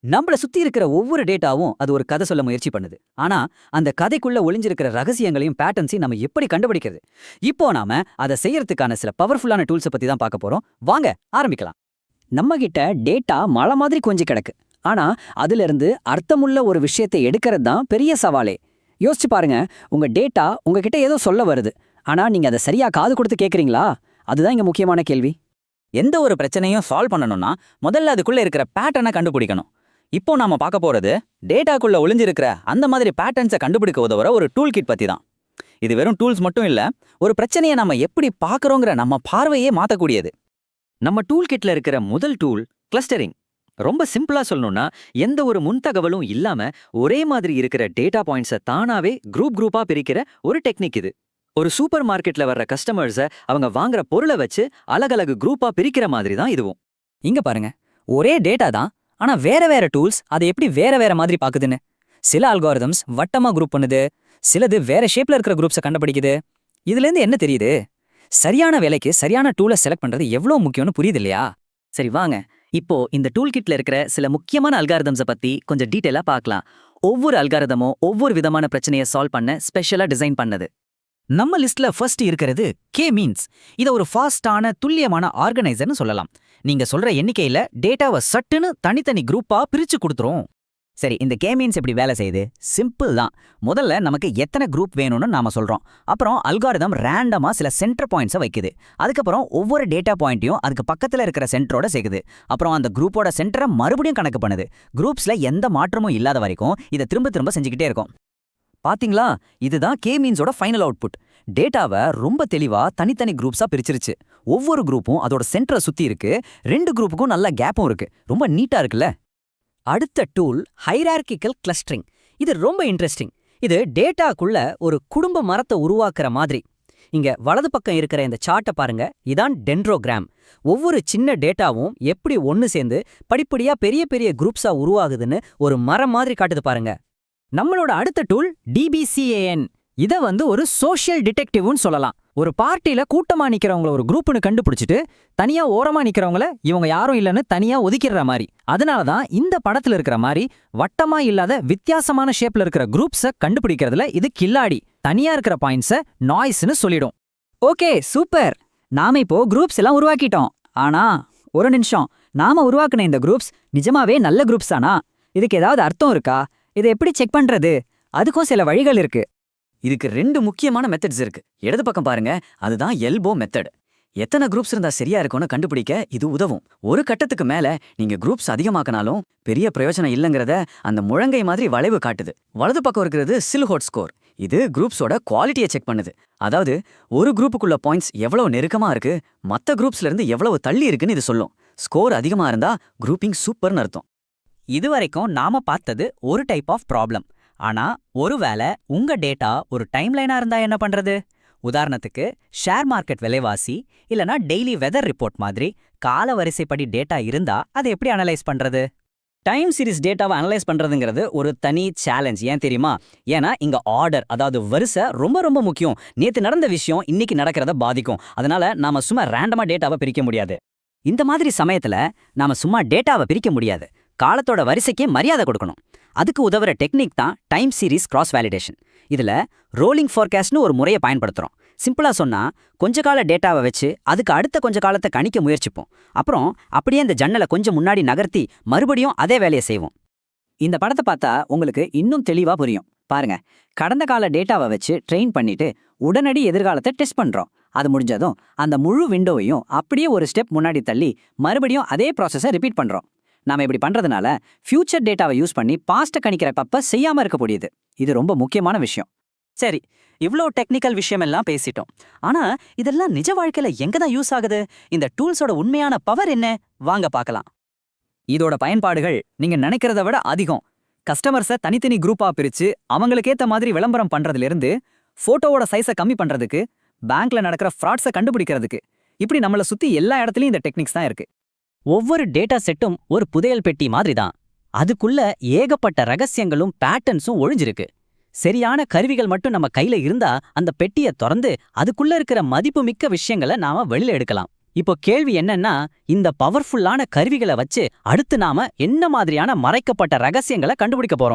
நம்மள சுத்தி இருக்கிற ஒவ்வொரு டேட்டாவும் அது ஒரு கதை சொல்ல முயற்சி பண்ணுது. ஆனா, அந்த கதைக்குள்ள ஒளிஞ்சிருக்கிற ரகசியங்களையும் பேட்டர்ன்ஸையும் நம்ம எப்படி கண்டுபிடிக்கிறது? இப்போ நாம அத செய்யறதுக்கான சில பவர்ஃபுல்லான டூல்ஸ பத்தி தான் பார்க்க போறோம். வாங்க ஆரம்பிக்கலாம். நம்ம கிட்ட டேட்டா மலை மாதிரி கொஞ்சி கிடக்கு. ஆனா, அதுல இருந்து அர்த்தமுள்ள ஒரு விஷயத்தை எடுக்கிறது தான் பெரிய சவாலே. யோசிச்சு பாருங்க, உங்க டேட்டா உங்ககிட்ட ஏதோ சொல்ல வருது. ஆனா, நீங்க அதை சரியா காது கொடுத்து கேக்குறீங்களா? அதுதான் இங்க முக்கியமான கேள்வி. எந்த ஒரு பிரச்சனையும் சால்வ் பண்ணணும்னா முதல்ல அதுக்குள்ள இருக்கிற பேட்டர்னை கண்டுபிடிக்கணும். இப்போ நாம பார்க்க போறது டேட்டாக்குள்ள ஒளிஞ்சிருக்கிற அந்த மாதிரி பேட்டர்ன்ஸை கண்டுபிடிக்க உதவுற ஒரு டூல் கிட் பத்தி தான். இது வெறும் டூல்ஸ் மட்டும் இல்ல, ஒரு பிரச்சனையை நம்ம எப்படி பார்க்கறோங்கிற நம்ம பார்வையே மாத்தக்கூடியது. நம்ம டூல் கிட்ல இருக்கிற முதல் டூல் கிளஸ்டரிங். ரொம்ப சிம்பிளா சொல்லணும்னா, எந்த ஒரு முன்தகவலும் இல்லாம ஒரே மாதிரி இருக்கிற டேட்டா பாயிண்ட்ஸை தானாவே குரூப்பா பிரிக்கிற ஒரு டெக்னிக் இது. ஒரு சூப்பர் மார்க்கெட்ல வர்ற கஸ்டமர்ஸை அவங்க வாங்குற பொருளை வச்சு அலகலகு குரூப்பா பிரிக்கிற மாதிரி தான் இதுவும். இங்க பாருங்க, ஒரே டேட்டா தான், ஆனா வேற வேற டூல்ஸ் அதை எப்படி வேற வேற மாதிரி பாக்குதுன்னு. சில அல்காரிதம்ஸ் வட்டமா குரூப் பண்ணுது, சிலது வேற ஷேப்ல இருக்கிற குரூப்ஸை கண்டுபிடிக்குது. இதுல இருந்து என்ன தெரியுது? சரியான வேலைக்கு சரியான டூலை செலக்ட் பண்றது எவ்வளவு முக்கியம்னு புரியுது இல்லையா? சரி வாங்க, இப்போ இந்த டூல் கிட்ல இருக்கிற சில முக்கியமான அல்காரிதம்ஸை பத்தி கொஞ்சம் டீட்டெயிலா பார்க்கலாம். ஒவ்வொரு அல்காரிதமும் ஒவ்வொரு விதமான பிரச்சனையை சால்வ் பண்ண ஸ்பெஷலா டிசைன் பண்ணது. நம்ம லிஸ்ட்ல ஃபர்ஸ்ட் இருக்கிறது கே மீன்ஸ். இத ஒரு ஃபாஸ்டான துல்லியமான ஆர்கனைசர்னு சொல்லலாம். நீங்க சொல்ற எண்ணிக்கையில டேட்டாவை சட்டுன்னு தனித்தனி குரூப்பா பிரிச்சு கொடுத்துரும். சரி, இந்த கே மீன்ஸ் எப்படி வேலை செய்யுது? சிம்பிள் தான். முதல்ல நமக்கு எத்தனை குரூப் வேணும்னு நாம சொல்றோம். அப்புறம் அல்காரிதம் ரேண்டமா சில சென்டர் பாயிண்ட்ஸை வைக்குது. அதுக்கப்புறம் ஒவ்வொரு டேட்டா பாயிண்ட்டையும் அதுக்கு பக்கத்துல இருக்கிற சென்டரோட சேர்க்குது. அப்புறம் அந்த குரூப்போட சென்டரை மறுபடியும் கணக்கு பண்ணுது. குரூப்ஸ்ல எந்த மாற்றமும் இல்லாத வரைக்கும் இதை திரும்ப திரும்ப செஞ்சுக்கிட்டே இருக்கும். பாத்தீங்களா? இதுதான் கே மீன்ஸோட ஃபைனல் அவுட்புட். டேட்டாவை ரொம்ப தெளிவா தனித்தனி குரூப்ஸா பிரிச்சிருச்சு. ஒவ்வொரு குரூப்பும் அதோட சென்டரை சுத்தி இருக்கு. ரெண்டு குரூப்புக்கும் நல்ல கேப்பும் இருக்கு. ரொம்ப நீட்டா இருக்குல்ல? அடுத்த டூல் ஹைரார்கிக்கல் கிளஸ்டரிங். இது ரொம்ப இன்ட்ரெஸ்டிங். இது டேட்டாக்குள்ள ஒரு குடும்ப மரத்தை உருவாக்குற மாதிரி. இங்க வலது பக்கம் இருக்கிற இந்த சார்ட்டை பாருங்க. இதான் டென்ட்ரோகிராம். ஒவ்வொரு சின்ன டேட்டாவும் எப்படி ஒன்னு சேர்ந்து படிப்படியா பெரிய பெரிய குரூப்ஸா உருவாகுதுன்னு ஒரு மரம் மாதிரி காட்டுது பாருங்க. நம்மளோட அடுத்த டூல் DBCAN. இத ஒரு சோஷியல் டிடெக்டிவ்னு சொல்லலாம். ஒரு பார்ட்டில கூட்டமா நிக்கிறவங்கள ஒரு குரூப்னு கண்டுபிடிச்சிட்டு தனியா ஓரமா நிக்கிறவங்கள இவங்க யாரும் இல்லைன்னு தனியா ஒதுக்கிடுற மாதிரி. அதனாலதான் இந்த படத்துல இருக்கிற மாதிரி வட்டமா இல்லாத வித்தியாசமான ஷேப்ல இருக்கிற குரூப்ஸை கண்டுபிடிக்கிறதுல இது கில்லாடி. தனியா இருக்கிற பாயிண்ட்ஸை நாய்ஸ்னு சொல்லிடும். Okay, super. நாம இப்போ குரூப்ஸ் எல்லாம் உருவாக்கிட்டோம். ஆனா ஒரு நிமிஷம், நாம உருவாக்குன இந்த குரூப்ஸ் நிஜமாவே நல்ல குரூப்ஸ் தானா? இதுக்கு ஏதாவது அர்த்தம் இருக்கா? இதை எப்படி செக் பண்றது? அதுக்கும் சில வழிகள் இருக்கு. இதுக்கு ரெண்டு முக்கியமான மெத்தட்ஸ் இருக்கு. இடது பக்கம் பாருங்க, அதுதான் எல்போ மெத்தட். எத்தனை குரூப்ஸ் இருந்தா சரியா இருக்கும்னு கண்டுபிடிக்க இது உதவும். ஒரு கட்டத்துக்கு மேல நீங்க குரூப்ஸ் அதிகமாக்கினாலும் பெரிய பிரயோஜனம் இல்லைங்கிறத அந்த முழங்கை மாதிரி வளைவு காட்டுது. வலது பக்கம் இருக்கிறது சில்ஹோட் ஸ்கோர். இது குரூப்ஸோட குவாலிட்டியை செக் பண்ணுது. அதாவது ஒரு குரூப்புக்குள்ள பாயிண்ட்ஸ் எவ்வளவு நெருக்கமா இருக்கு, மத்த குரூப்ஸ்ல இருந்து எவ்வளவு தள்ளி இருக்குன்னு இது சொல்லும். ஸ்கோர் அதிகமா இருந்தா குரூப்பிங் சூப்பர்னு அர்த்தம். இதுவரைக்கும் நாம பார்த்தது ஒரு டைப் ஆஃப் ப்ராப்ளம். ஆனா ஒருவேளை உங்க டேட்டா ஒரு டைம்லைனா இருந்தா என்ன பண்றது? உதாரணத்துக்கு ஷேர் மார்க்கெட் விலைவாசி இல்லனா டெய்லி வெதர் ரிப்போர்ட் மாதிரி கால வரிசைப்படி டேட்டா இருந்தா அதை எப்படி அனலைஸ் பண்றது? டைம் சீரிஸ் டேட்டாவை அனலைஸ் பண்றதுங்கிறது ஒரு தனி சேலஞ்ச். ஏன் தெரியுமா? ஏன்னா இங்க ஆர்டர், அதாவது வரிசை ரொம்ப ரொம்ப முக்கியம். நேத்து நடந்த விஷயம் இன்னைக்கு நடக்கிறத பாதிக்கும். அதனால நாம சும்மா ரேண்டமா டேட்டாவை பிரிக்க முடியாது. இந்த மாதிரி சமயத்துல நாம சும்மா டேட்டாவை பிரிக்க முடியாது. காலத்தோட வரிசைக்கே மரியாதை கொடுக்கணும். அதுக்கு உதவுற டெக்னிக் தான் டைம் சீரிஸ் கிராஸ் வேலிடேஷன். இதுல ரோலிங் ஃபோர்காஸ்ட்னு ஒரு முறையை பயன்படுத்துறோம். சிம்பிளா சொன்னா, கொஞ்ச கால டேட்டாவை வச்சு அதுக்கு அடுத்த கொஞ்ச காலத்தை கணிக்க முயற்சிப்போம். அப்புறம் அப்படியே இந்த ஜன்னலை கொஞ்சம் முன்னாடி நகர்த்தி மறுபடியும் அதே வேலையை செய்வோம். இந்த படத்தை பார்த்தா உங்களுக்கு இன்னும் தெளிவா புரியும். பாருங்க, கடந்த கால டேட்டாவை வச்சு ட்ரெயின் பண்ணிட்டு உடனடி எதிர்காலத்தை டெஸ்ட் பண்றோம். அது முடிஞ்சதும் அந்த முழு விண்டோவையும் அப்படியே ஒரு ஸ்டெப் முன்னாடி தள்ளி மறுபடியும் அதே ப்ராசஸை ரிப்பீட் பண்றோம். நாம இப்படி பண்றதுனால ஃபியூச்சர் டேட்டாவை யூஸ் பண்ணி பாஸ்ட கணிக்கிற தப்ப செய்யாம இருக்க முடியுது. இது ரொம்ப முக்கியமான விஷயம். சரி, இவ்ளோ டெக்னிக்கல் விஷயம் எல்லாம் பேசிட்டோம். ஆனா இதெல்லாம் நிஜ வாழ்க்கையில எங்கதான் யூஸ் ஆகுது? இந்த டூல்ஸோட உண்மையான பவர் என்ன? வாங்க பார்க்கலாம். இதோட பயன்பாடுகள் நீங்க நினைக்கிறத விட அதிகம். கஸ்டமர்ஸை தனித்தனி குரூப்பா பிரிச்சு அவங்களுக்கேத்த மாதிரி விளம்பரம் பண்றதுல இருந்து போட்டோவோட சைஸை கம்மி பண்றதுக்கு, பேங்க்ல நடக்கிற ஃப்ராட்ஸை கண்டுபிடிக்கிறதுக்கு, இப்படி நம்மள சுத்தி எல்லா இடத்துலயும் இந்த டெக்னிக்ஸ் தான் இருக்கு. ஒவ்வொரு டேட்டா செட்டும் ஒரு புதையல் பெட்டி மாதிரி தான். அதுக்குள்ள ஏகப்பட்ட ரகசியங்களும் பேட்டர்ன்ஸும் ஒழிஞ்சிருக்கு. சரியான கருவிகள் மட்டும் நம்ம கையில இருந்தா அந்த பெட்டியை திறந்து அதுக்குள்ள இருக்கிற மதிப்புமிக்க விஷயங்களை நாம வெளியில எடுக்கலாம். இப்போ கேள்வி என்னன்னா, இந்த பவர்ஃபுல்லான கருவிகளை வச்சு அடுத்து நாம என்ன மாதிரியான மறைக்கப்பட்ட ரகசியங்களை கண்டுபிடிக்க போறோம்?